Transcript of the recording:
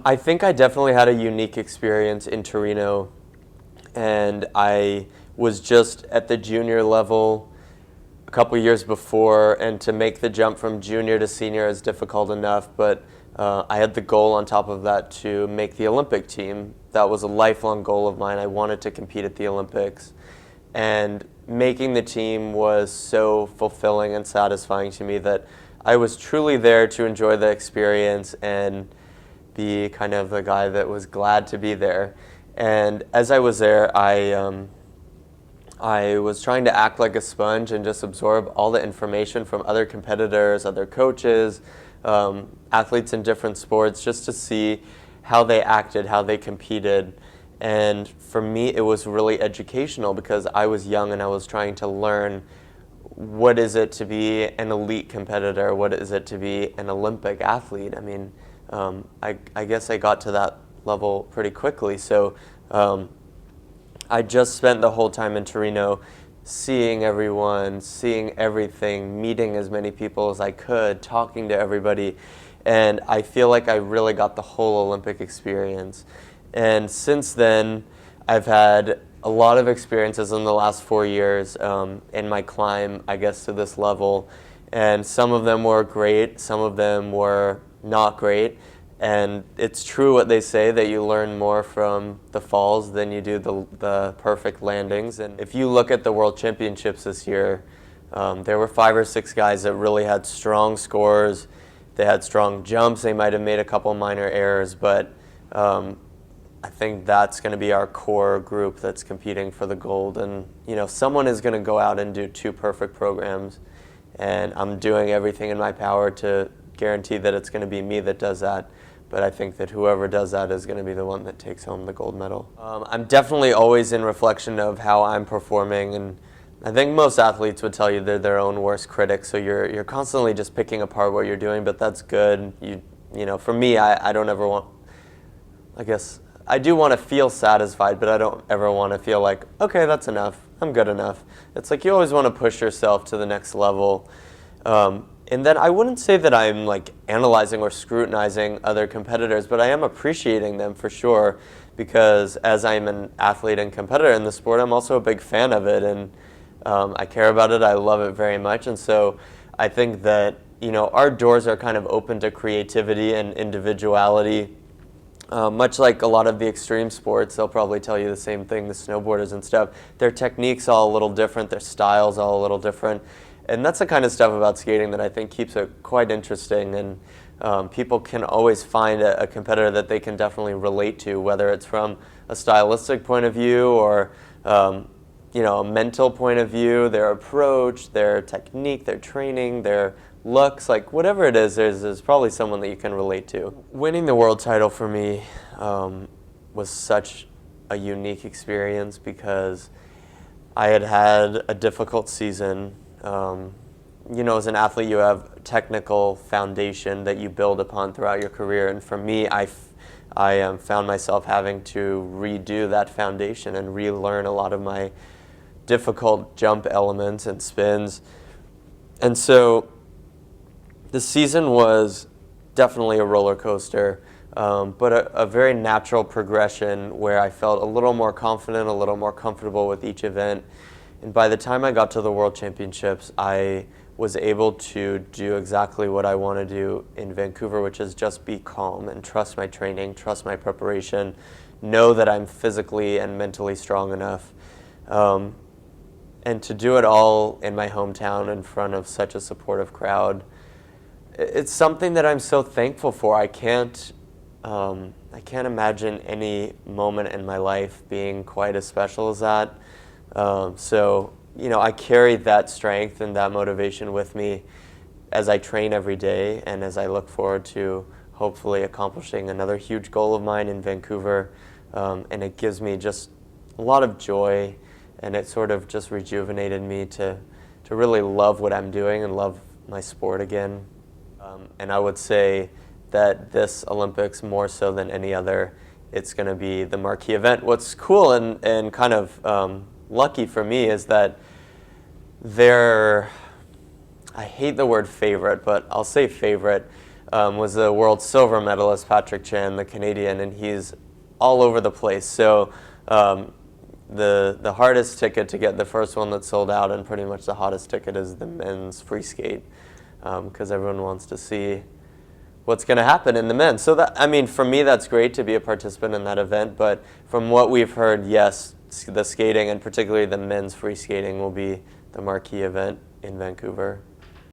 I think I definitely had a unique experience in Torino, and I was just at the junior level a couple years before, and to make the jump from junior to senior is difficult enough, but I had the goal on top of that to make the Olympic team. That was a lifelong goal of mine. I wanted to compete at the Olympics, and making the team was so fulfilling and satisfying to me that I was truly there to enjoy the experience and be kind of the guy that was glad to be there. And as I was there, I was trying to act like a sponge and just absorb all the information from other competitors, other coaches, athletes in different sports, just to see how they acted, how they competed. And for me, it was really educational because I was young and I was trying to learn what is it to be an elite competitor, what is it to be an Olympic athlete. I mean, I guess I got to that level pretty quickly. So I just spent the whole time in Torino seeing everyone, seeing everything, meeting as many people as I could, talking to everybody. And I feel like I really got the whole Olympic experience. And since then, I've had a lot of experiences in the last 4 years in my climb, I guess, to this level. And some of them were great, some of them were not great. And it's true what they say, that you learn more from the falls than you do the perfect landings. And if you look at the World Championships this year, there were 5 or 6 guys that really had strong scores. They had strong jumps. They might have made a couple minor errors, but I think that's going to be our core group that's competing for the gold. And you know, someone is going to go out and do 2 perfect programs, and I'm doing everything in my power to guarantee that it's going to be me that does that. But I think that whoever does that is going to be the one that takes home the gold medal. I'm definitely always in reflection of how I'm performing, and I think most athletes would tell you they're their own worst critics. So you're constantly just picking apart what you're doing, but that's good. You know, for me, I don't ever want. I guess I do want to feel satisfied, but I don't ever want to feel like, okay, that's enough. I'm good enough. It's like you always want to push yourself to the next level. And then I wouldn't say that I'm like analyzing or scrutinizing other competitors, but I am appreciating them for sure, because as I'm an athlete and competitor in the sport, I'm also a big fan of it, and I care about it. I love it very much. And so I think that, you know, our doors are kind of open to creativity and individuality. Much like a lot of the extreme sports, they'll probably tell you the same thing, the snowboarders and stuff. Their technique's all a little different, their style's all a little different. And that's the kind of stuff about skating that I think keeps it quite interesting. And people can always find a competitor that they can definitely relate to, whether it's from a stylistic point of view or you know, a mental point of view, their approach, their technique, their training, their looks, like whatever it is, there's probably someone that you can relate to. Winning the world title for me was such a unique experience because I had had a difficult season. You know, as an athlete, you have technical foundation that you build upon throughout your career, and for me, I found myself having to redo that foundation and relearn a lot of my difficult jump elements and spins. And so the season was definitely a roller coaster, but a very natural progression where I felt a little more confident, a little more comfortable with each event. And by the time I got to the World Championships, I was able to do exactly what I want to do in Vancouver, which is just be calm and trust my training, trust my preparation, know that I'm physically and mentally strong enough. And to do it all in my hometown in front of such a supportive crowd, it's something that I'm so thankful for. I can't imagine any moment in my life being quite as special as that. So, you know, I carry that strength and that motivation with me as I train every day and as I look forward to hopefully accomplishing another huge goal of mine in Vancouver. And it gives me just a lot of joy, and it sort of just rejuvenated me to really love what I'm doing and love my sport again. And I would say that this Olympics, more so than any other, it's going to be the marquee event. What's cool and kind of lucky for me is that I hate the word favorite, but I'll say favorite, was the world silver medalist, Patrick Chan, the Canadian, and he's all over the place. So the hardest ticket to get, the first one that sold out, and pretty much the hottest ticket, is the men's free skate, because everyone wants to see what's going to happen in the men. So that, I mean, for me, that's great to be a participant in that event. But from what we've heard, yes, the skating, and particularly the men's free skating, will be the marquee event in Vancouver.